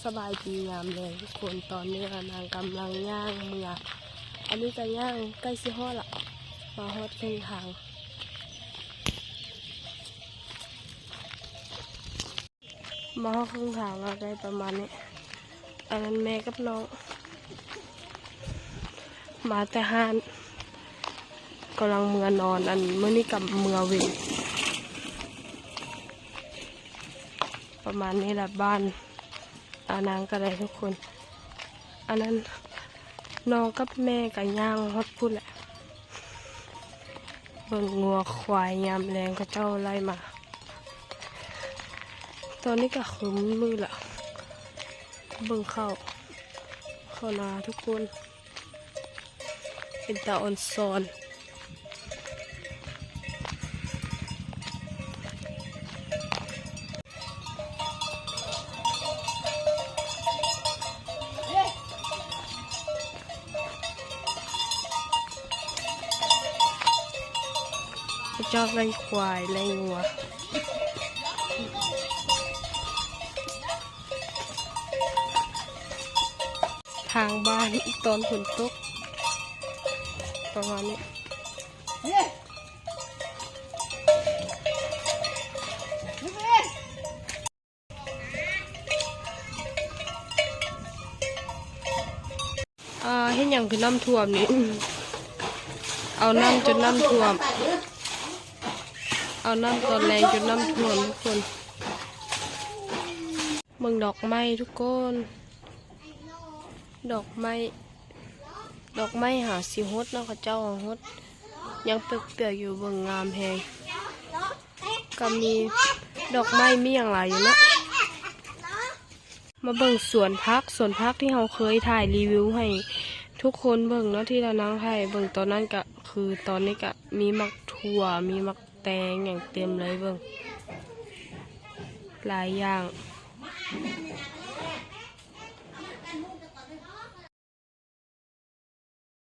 สบายดียามแลงทุกคนตอนนี้นางกำลังย่างเมืออันนี้จะย่างใกล้สิฮอดละมาฮอดครึ่งทางมาฮอดครึ่งทางแล้วได้ประมาณนี้อันนั้นแม่กับน้องมาแต่ห้านกำลังเมือนอนอันเมื่อนี้กับเมือเวงประมาณนี้แหละบ้านนางก็ได้ทุกคนอันนั้นน้องกับแม่กับย่างฮอดพูดแหละเบิ่งงัวควายยามแรงก็เจ้าไล่มาตอนนี้ก็คืมมืดละเบิ่งเข้านาทุกคนเป็นตาอ่อนซอนเจ้าไล่ควายไล่งัวทางบ้านตอนฝนตกประมาณนี้เห็นอย่างคือน้ำท่วมนี่เอาน้ำจนน้ำท่วมเอาน้ำตอนแรงจนน้ำท่วมทุกคนเมืองดอกไม้ทุกคนดอกไม้หาสิฮดนะเขาเจ้าฮดยังเปียกๆอยู่เบิ่งงามแฮงก็มีดอกไม้มีอย่างไรอยู่นะมาเบิ่งสวนพักที่เราเคยถ่ายรีวิวให้ทุกคนเบิ่งเนาะที่เรานั่งถ่ายเบิ่งตอนนั้นก็คือตอนนี้ก็มีมักถั่วมีมักแตงอย่างเต็มเลยเบิ่งหลายอย่าง